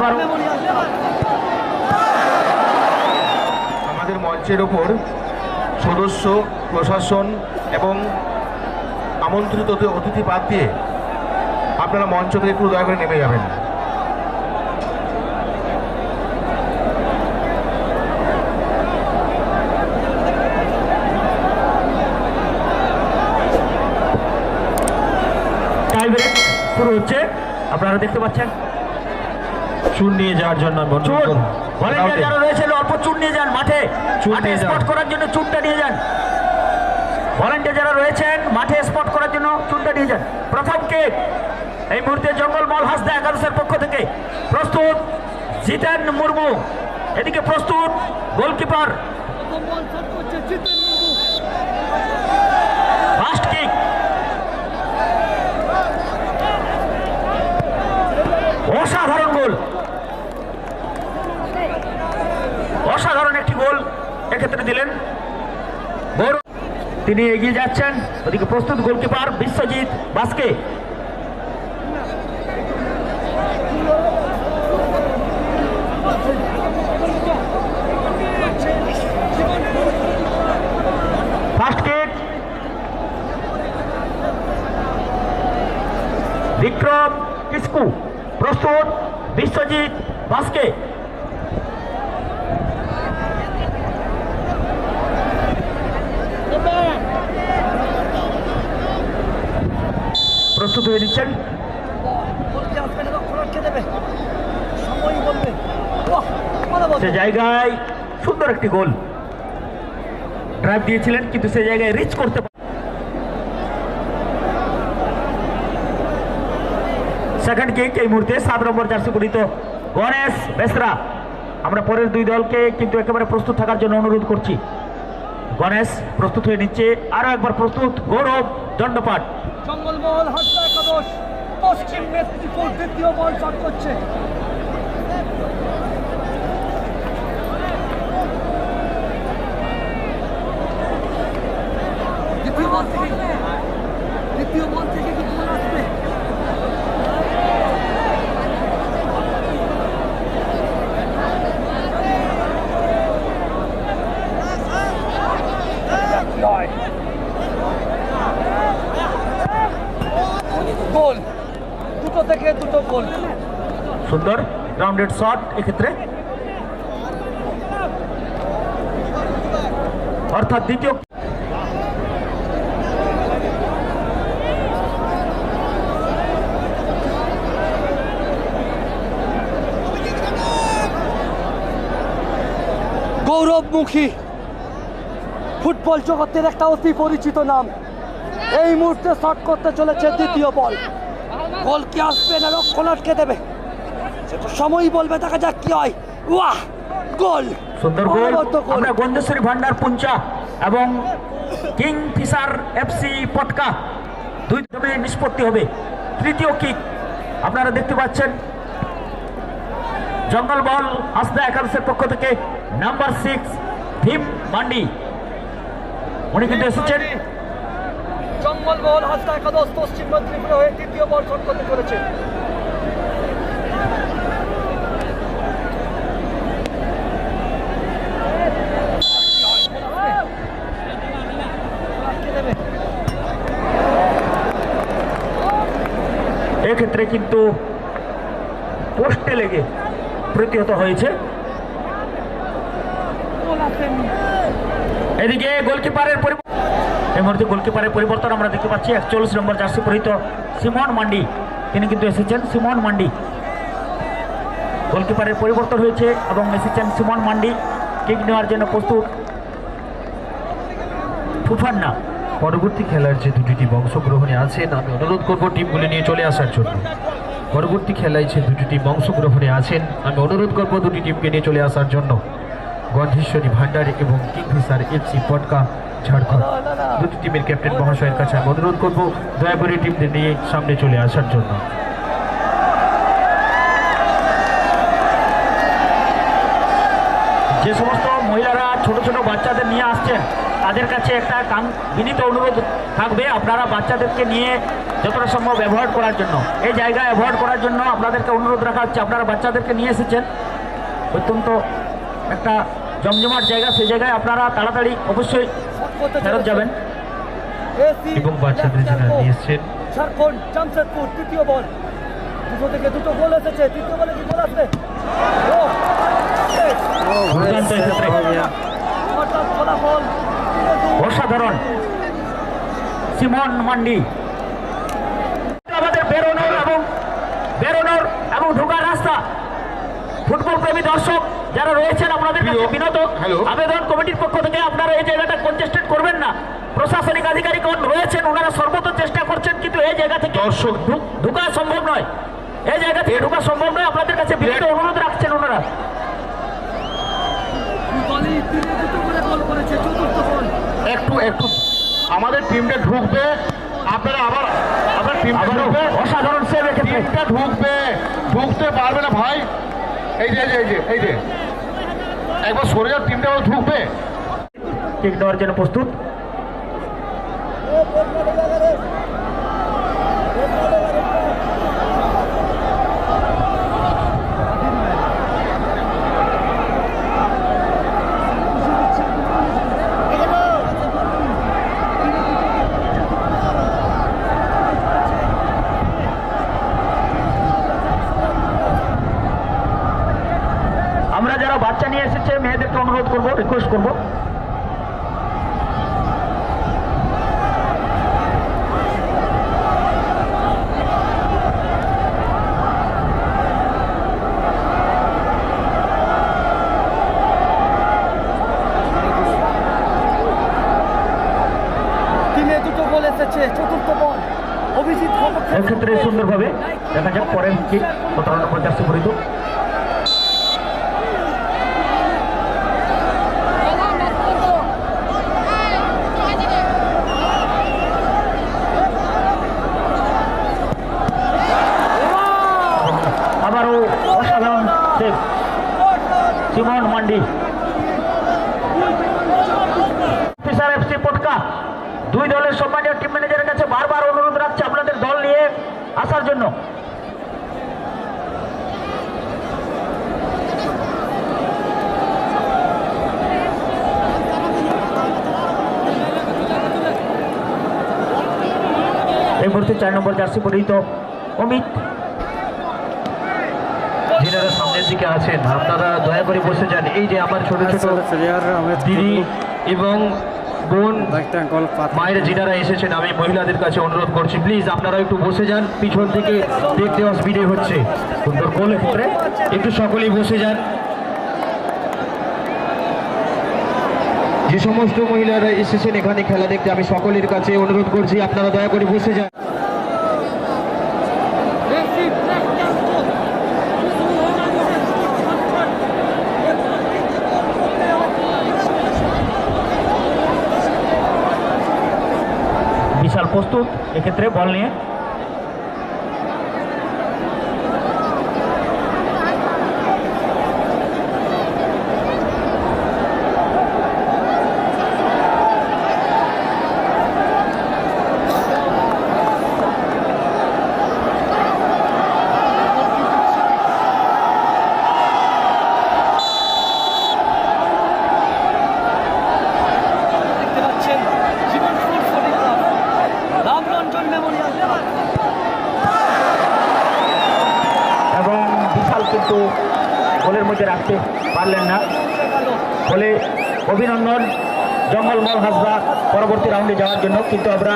আবারও আমাদের মঞ্চের ওপর সদস্য, প্রশাসন এবং আমন্ত্রিত অতিথি বাদ দিয়ে আপনারা মঞ্চ থেকে একটু দয়া করে নেমে যাবেন। টাই ব্রেক শুরু হচ্ছে, আপনারা দেখতে পাচ্ছেন। চুন নিয়ে যাওয়ার জন্য ভলেন্টিয়ার যারা রয়েছেন অল্প চুন নিয়ে যান, মাঠে স্পট করার জন্য চুনটা নিয়ে যান। ভলেন্টিয়ার যারা রয়েছেন মাঠে স্পট করার জন্য চুনটা নিয়ে যান। প্রথম কিক এই মুহূর্তে জঙ্গলমহল হাসদা একাদশের পক্ষ থেকে প্রস্তুত জিতেন মুর্মু, এদিকে প্রস্তুত গোলকিপার। ফার্স্ট কিক, অসাধারণ গোল, অসাধারণ একটি গোল এক্ষেত্রে দিলেন। তিনি এগিয়ে যাচ্ছেন, ওদিকে প্রস্তুত গোলকিপার বিশ্বজিৎ বাস্কে। ফার্স্ট কিক বিক্রম কিসকু, প্রস্তুত বিশ্বজিৎ বাস্কে। প্রস্তুত হয়ে নিচ্ছেন, সে জায়গায় সুন্দর একটি গোল ড্রাইভ দিয়েছিলেন, কিন্তু সে জায়গায় রিচ করতে সেকেন্ড কিক এই মুহূর্তে 7 নম্বর জার্সি পরিহিত গণেশ বেসরা। আমরা পরের দুই দলকে কিন্তু একেবারে প্রস্তুত থাকার জন্য অনুরোধ করছি। গণেশ প্রস্তুত হয়ে নিচ্ছে, আরো একবার প্রস্তুত গৌরব দণ্ডপাট। জঙ্গলমহল হাসদা একাদশ পশ্চিম মেদিনীপুর দ্বিতীয় বল শট করছে। দ্বিতীয় বল থেকে কি গোল আসবে? গোল, দুটো থেকে দুটো গোল, সুন্দর গ্রাউন্ডেড শট এক্ষেত্রে, অর্থাৎ দ্বিতীয় গৌরবমুখী ফুটবল জগতের একটা অতি পরিচিত নাম এই মুহূর্তে শট করতে চলেছে দ্বিতীয় বল। গোল কি আসবে না রক্ষণ আটকে দেবে সেটা সময়ই বলবে, দেখা যাক কি হয়। ওয়াহ, গোল, সুন্দর গোল। আমরা গন্ধেশ্বরী ভান্ডার পুঞ্চা এবং কিং ফিশার এফসি পটকা দুই দলে নিষ্পত্তি হবে। তৃতীয় কিক আপনারা দেখতে পাচ্ছেন, জঙ্গলমহল হাসদা একাদশের পক্ষ থেকে নাম্বার 6 ভীম মান্ডি, উনি কিন্তু এসেছেন। জঙ্গলমহল হাসদা একাদশ পশ্চিম মেদিনীপুরে হয়ে দ্বিতীয় বল শট করতে চলেছে। এক্ষেত্রে কিন্তু পোস্টে লেগে প্রতিহত হয়েছে। এদিকে গোলকিপারের এই মুহূর্তে গোলকিপারের পরিবর্তন আমরা দেখতে পাচ্ছি। 41 নম্বর জার্সি পরিহিত সিমন মান্ডি, তিনি কিন্তু এসেছেন। সিমন মান্ডি, গোলকিপারের পরিবর্তন হয়েছে এবং এসেছেন সিমন মান্ডি। কিক নেওয়ার জন্য প্রস্তুত ফুফান্না। পরবর্তী খেলার যে দুটি টিম অংশগ্রহণে আছেন আমি অনুরোধ করব টিমগুলি নিয়ে চলে আসার জন্য। পরবর্তী খেলায় যে দুটি টিম অংশগ্রহণে আছেন আমি অনুরোধ করব দুটি টিমকে নিয়ে চলে আসার জন্য। গন্ধেশ্বরী ভান্ডার এবং কিংফিশার এফসি পটকা ঝাড়খণ্ড, দুটি টিমের ক্যাপ্টেন মহাশয়ের কাছে আমি অনুরোধ করব দয়া করে টিমদের নিয়ে সামনে চলে আসার জন্য। যে সমস্ত মহিলারা ছোট ছোট বাচ্চাদের নিয়ে আসছেন তাদের কাছে একটা বিনীত অনুরোধ থাকবে, আপনারা বাচ্চাদেরকে নিয়ে যতটা সম্ভব অ্যাভয়েড করার জন্য, এই জায়গা অ্যাভয়েড করার জন্য আপনাদেরকে অনুরোধ রাখা হচ্ছে। আপনারা বাচ্চাদেরকে নিয়ে এসেছেন, অত্যন্ত একটা জমজমাট জায়গা, সেই জায়গায় আপনারা তাড়াতাড়ি অবশ্যই ফেরত যাবেন। এবং বাচ্চাদের যারা নিয়ে এসছেন ঝাড়খণ্ড জামশেদপুর তৃতীয় বল, দুটো থেকে দুটো গোল এসেছে, তৃতীয় বলে কি গোল আসবে? দুর্দান্ত এক্ষেত্রে হঠাৎ ফলাফল অসাধারণ সিমন মান্ডি। আমাদের বেরোনোর এবং ঢোকার রাস্তা, ফুটবল প্রেমী দর্শক যারা রয়েছেন আপনাদের কাছে বিনত আবেদন, কমিটির পক্ষ থেকে আপনারা এই জায়গাটা কনজেস্টেড করবেন না। প্রশাসনিক আধিকারিকগণ রয়েছেন, ওনারা সর্বত চেষ্টা করছেন, কিন্তু এই জায়গা থেকে দর্শক ঢোকা সম্ভব নয়, এই জায়গা থেকে ঢোকা সম্ভব নয়। আপনাদের কাছে বিনীত অনুরোধ রাখছেন ওনারা। বলই তিনে দুটো করে গোল করেছে, চতুর্থ বল। একটু আমাদের টিমটা ঢুকবে, আপনারা আবার আপনার টিমটা ঢুকবে, অসাধারণ সেভ এক্ষেত্রে। টিমটা ঢুকতে পারবে না ভাই। এই যে একবার সরে যাও, টিমটা ঢুকবে। কিক দেওয়ার জন্য প্রস্তুত। আমরা যারা বাচ্চা নিয়ে এসেছে মেয়েদেরকে অনুরোধ করব, রিকোয়েস্ট করব, তিনে দুটো গোল এসেছে, চতুর্থ বল। অভিজিৎ এক্ষেত্রে সুন্দরভাবে দেখা যাক পরের কিক 17 নম্বর জার্সি পরিত। আবারও অসাধারণ save Simon mandi. Officer FC পটকা দুই দলের সম্মানীয় টিম ম্যানেজারের কাছে বারবার অনুরোধ রাখছে আপনাদের দল নিয়ে আসার জন্য। এই মুহূর্তে 4 নম্বর জার্সি পরিহিত অমিত, যিনারা সামনের দিকে আছেন আপনারা দয়া করে বসে যান। এই যে আমার ছোট ছোট দিদি এবং বোন মায়ের যিনারা এসেছেন, আমি মহিলাদের কাছে অনুরোধ করছি প্লিজ আপনারা একটু বসে যান, পিছন থেকে দেখতে অসুবিধে হচ্ছে। সুন্দর গোল ক্ষেত্রে একটু সকলেই বসে যান। যে সমস্ত মহিলারা এসেছেন এখানে খেলা দেখতে, আমি সকলের কাছে অনুরোধ করছি আপনারা দয়া করে বসে যান। বিশাল প্রস্তুত এক্ষেত্রে বল নিয়ে। দেখতে পাচ্ছেন জীবন স্পোর্টস ফটোগ্রাফ, রামরঞ্জন মেমোরিয়াল। এবং বিশাল কিন্তু গোলের মধ্যে রাখতে পারলেন না, ফলে অভিনন্দন জঙ্গলমল হাসদা পরবর্তী রাউন্ডে যাওয়ার জন্য। কিন্তু আমরা